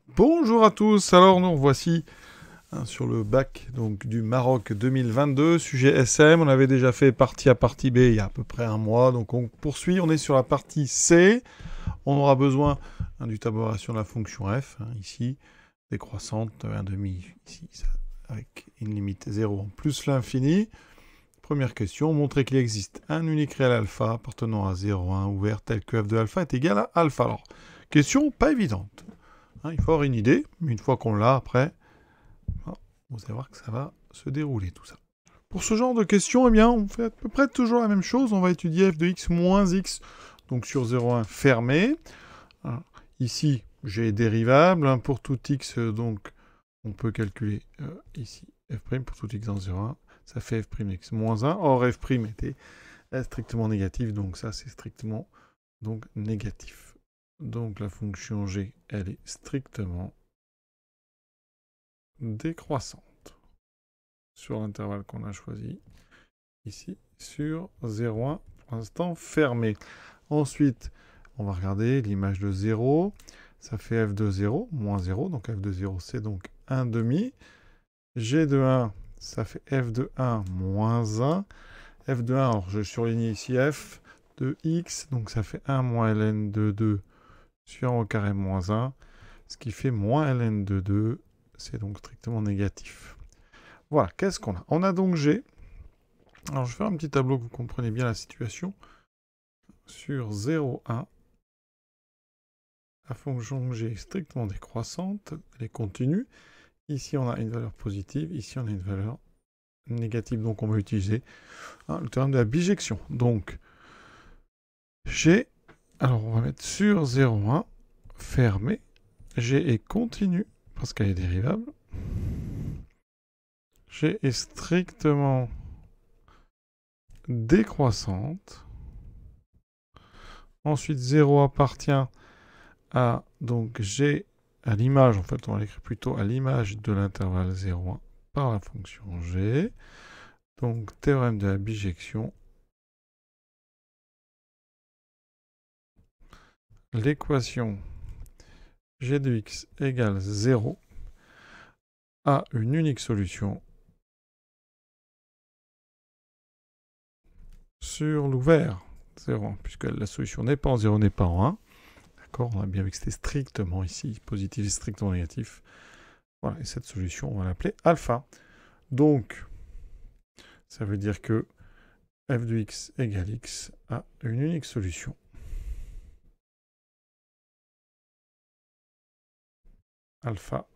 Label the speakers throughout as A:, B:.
A: Bonjour à tous, alors nous voici sur le bac donc, du Maroc 2022, sujet SM, on avait déjà fait partie A, partie B il y a à peu près un mois, donc on poursuit, on est sur la partie C, on aura besoin du tableau de relation de la fonction f, ici, décroissante, 1,5 ici, avec une limite 0 en plus l'infini. Première question, montrer qu'il existe un unique réel alpha appartenant à 0, 1 ouvert tel que f de alpha est égal à alpha. Alors, question pas évidente. Il faut avoir une idée, mais une fois qu'on l'a, après, vous allez voir que ça va se dérouler tout ça. Pour ce genre de questions, eh bien, on fait à peu près toujours la même chose. On va étudier f de x moins x, donc sur 0,1 fermé. Alors, ici, j'ai dérivable. Pour tout x, donc, on peut calculer ici f' pour tout x dans 0,1. Ça fait f' x moins 1. Or, f' était strictement négatif, donc ça, c'est strictement donc, négatif. Donc la fonction g, elle est strictement décroissante sur l'intervalle qu'on a choisi ici sur 0,1 pour l'instant fermé. Ensuite, on va regarder l'image de 0. Ça fait f de 0 moins 0. Donc f de 0, c'est donc 1 demi. G de 1, ça fait f de 1 moins 1. F de 1, alors je surligne ici f de x. Donc ça fait 1 moins ln de 2 sur 1 au carré moins 1, ce qui fait moins ln de 2, c'est donc strictement négatif. Voilà, qu'est-ce qu'on a? On a donc G. Alors je vais faire un petit tableau que vous comprenez bien la situation. Sur 0, 1, la fonction G est strictement décroissante, elle est continue. Ici on a une valeur positive, ici on a une valeur négative, donc on va utiliser le théorème de la bijection. Donc G, alors on va mettre sur 0, 1, fermé. G est continue, parce qu'elle est dérivable. G est strictement décroissante. Ensuite, 0 appartient à donc G à l'image, en fait, on va l'écrire plutôt à l'image de l'intervalle 0,1 par la fonction G. Donc, théorème de la bijection. L'équation G de x égale 0 a une unique solution sur l'ouvert 0, puisque la solution n'est pas en 0, n'est pas en 1. D'accord, on a bien vu que c'était strictement ici, positif et strictement négatif. Voilà, et cette solution, on va l'appeler alpha. Donc, ça veut dire que f de x égale x a une unique solution. Alpha,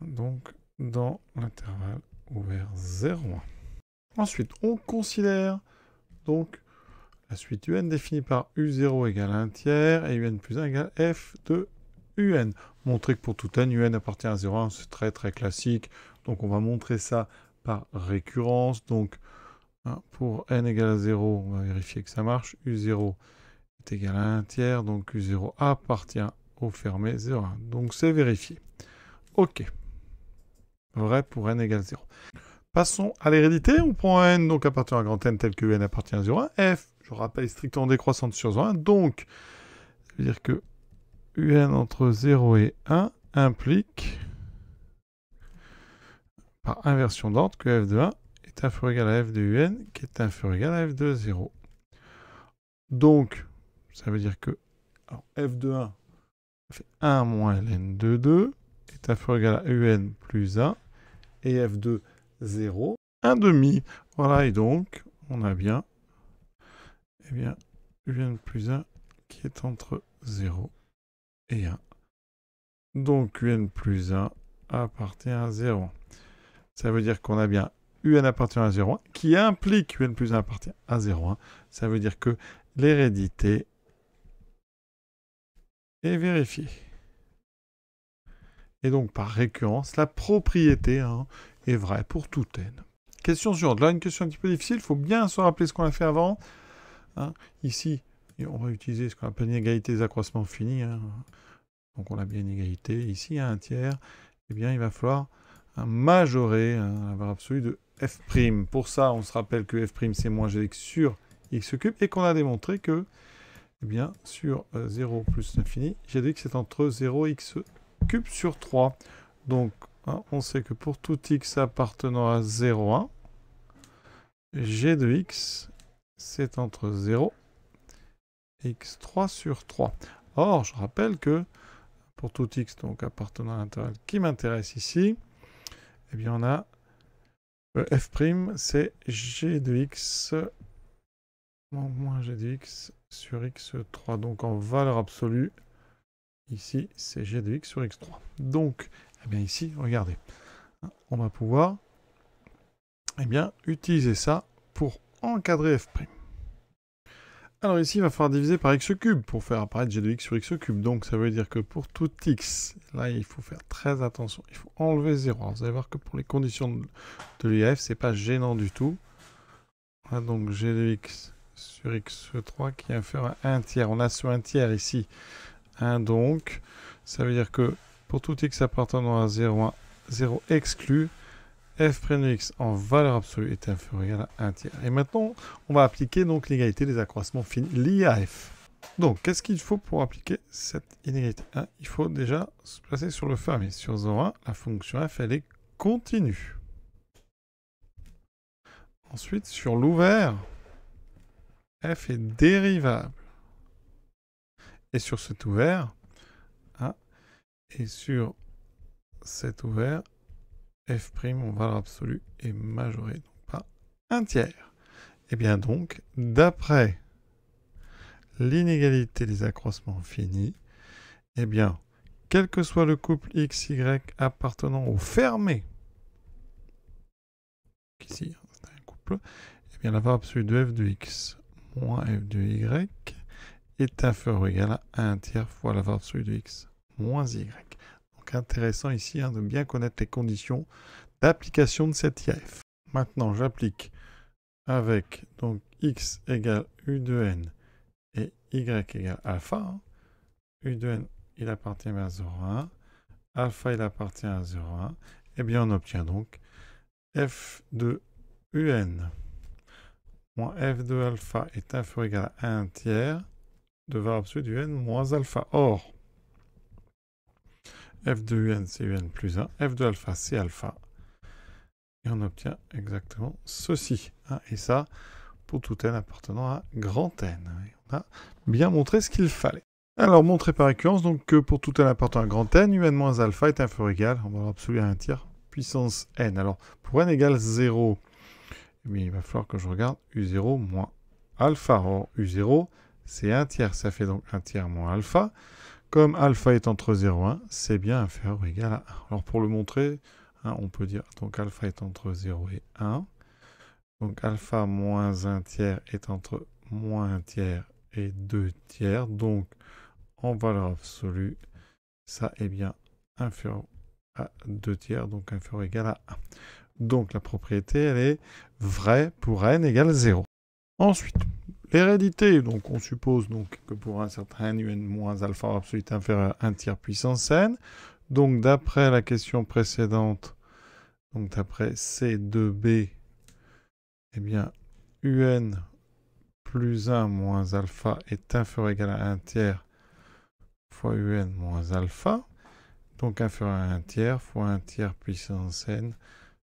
A: donc dans l'intervalle ouvert 0,1. Ensuite, on considère donc la suite un définie par u0 égale 1 tiers et un plus 1 égale f de un. Montrer que pour tout n, un appartient à 0,1, c'est très très classique. Donc on va montrer ça par récurrence. Donc pour n égale à 0, on va vérifier que ça marche. U0 est égal à 1 tiers, donc U0 appartient au fermé 0,1. Donc c'est vérifié. OK. Vrai pour n égale 0. Passons à l'hérédité. On prend un n, donc appartenant à grand n, tel que n appartient à 0,1. F, je rappelle, est strictement décroissante sur 0,1. Donc, ça veut dire que un entre 0 et 1 implique, par inversion d'ordre, que f de 1 est inférieur ou égal à f de un, qui est inférieur ou égal à f de 0. Donc, ça veut dire que alors, f de 1 fait 1 moins ln de 2 est inférieur ou égal à un plus 1 et f de 0, 1 demi. Voilà, et donc, on a bien, eh bien, un plus 1 qui est entre 0 et 1. Donc, un plus 1 appartient à 0. Ça veut dire qu'on a bien un appartient à 0,1 qui implique un plus 1 appartient à 0,1. Ça veut dire que l'hérédité est vérifiée. Et donc, par récurrence, la propriété est vraie pour tout n. Question suivante. Là, une question un petit peu difficile. Il faut bien se rappeler ce qu'on a fait avant. Ici, on va utiliser ce qu'on appelle une égalité des accroissements finis. Donc, on a bien une égalité. Ici, à 1 tiers, eh bien, il va falloir majorer la valeur absolue de f'. Pour ça, on se rappelle que f' c'est moins g sur x cube et qu'on a démontré que, eh bien, sur 0 plus l'infini, g de x est entre 0 et x cube sur 3. Donc, hein, on sait que pour tout x appartenant à 0, 1, g de x, c'est entre 0 et x3 sur 3. Or, je rappelle que pour tout x donc appartenant à l'intervalle qui m'intéresse ici, eh bien on a f', c'est g de x moins g de x sur x3. Donc en valeur absolue, ici, c'est g de x sur x3. Donc, eh bien ici, regardez, on va pouvoir eh bien, utiliser ça pour encadrer f'. Alors ici, il va falloir diviser par x cube pour faire apparaître g de x sur x cube. Donc ça veut dire que pour tout x, là il faut faire très attention, il faut enlever 0. Alors, vous allez voir que pour les conditions de l'IF, c'est pas gênant du tout. On a donc g de x sur x3 qui est inférieur à 1 tiers. On a sur 1 tiers ici 1 donc. Ça veut dire que pour tout x appartenant à 0, 1, 0 exclu, f' de x en valeur absolue est inférieur à 1 tiers. Et maintenant, on va appliquer donc l'égalité des accroissements finis liés à f. Donc, qu'est-ce qu'il faut pour appliquer cette inégalité? Il faut déjà se placer sur le fermé. Sur 0,1, la fonction f, elle est continue. Ensuite, sur l'ouvert, f est dérivable. Et sur cet ouvert, et sur cet ouvert, f' en valeur absolue est majoré, donc pas 1 tiers. Et bien donc, d'après l'inégalité des accroissements finis, eh bien, quel que soit le couple xy appartenant au fermé, ici, c'est un couple, eh bien, la valeur absolue de f de x moins f de y est inférieur ou égal à 1 tiers fois la valeur absolue de x moins y. Donc intéressant ici de bien connaître les conditions d'application de cette IAF. Maintenant, j'applique avec donc x égale u de n et y égale alpha. U de n, il appartient à 0,1. Alpha, il appartient à 0,1. Eh bien, on obtient donc f de un moins f de alpha est inférieur ou égal à 1 tiers de valeur absolue du n moins alpha. Or, f de un, c'est un plus 1. F de alpha, c'est alpha. Et on obtient exactement ceci. Et ça, pour tout n appartenant à grand N. Et on a bien montré ce qu'il fallait. Alors, montrer par équivalence donc, que pour tout n appartenant à grand N, un moins alpha est inférieur ou égal, en valeur absolue à 1 tiers, puissance n. Alors, pour n égale 0, eh bien, il va falloir que je regarde u0 moins alpha. Or, u0, c'est 1 tiers. Ça fait donc 1 tiers moins alpha. Comme alpha est entre 0 et 1, c'est bien inférieur ou égal à 1. Alors, pour le montrer, on peut dire donc alpha est entre 0 et 1. Donc alpha moins 1 tiers est entre moins 1 tiers et 2 tiers. Donc en valeur absolue, ça est bien inférieur à 2 tiers, donc inférieur ou égal à 1. Donc la propriété, elle est vraie pour n égale 0. Ensuite, l'hérédité, donc on suppose donc, que pour un certain n, un moins alpha absolu est inférieur à 1 tiers puissance n. Donc d'après la question précédente, donc d'après C2b, eh bien un plus 1 moins alpha est inférieur ou égal à 1 tiers fois un moins alpha. Donc inférieur à 1 tiers fois 1 tiers puissance n,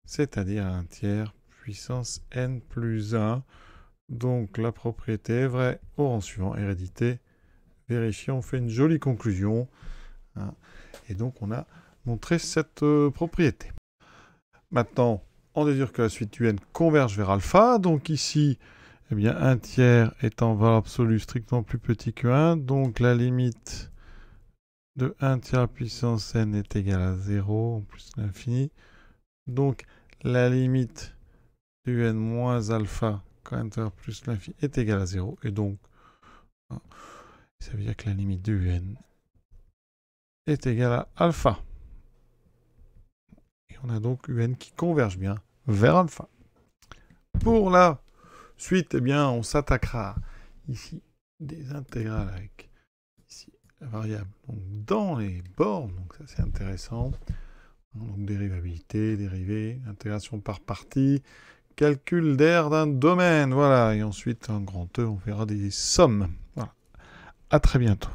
A: c'est-à-dire 1 tiers puissance n plus 1. Donc la propriété est vraie au rang suivant, hérédité. Vérifiez, on fait une jolie conclusion. Et donc on a montré cette propriété. Maintenant, on déduire que la suite un converge vers alpha. Donc ici, eh bien, 1 tiers est en valeur absolue strictement plus petit que 1. Donc la limite de 1 tiers puissance n est égale à 0, en plus l'infini. Donc la limite de un moins alpha quand n tiers plus l'infini est égale à 0. Et donc, ça veut dire que la limite de un est égale à alpha. Et on a donc un qui converge bien vers alpha. Pour la suite, eh bien, on s'attaquera ici des intégrales avec ici la variable donc, dans les bornes. Donc ça c'est intéressant. Donc dérivabilité, dérivée, intégration par partie, calcul d'aire d'un domaine. Voilà. Et ensuite, en grand E, on verra des sommes. Voilà. À très bientôt.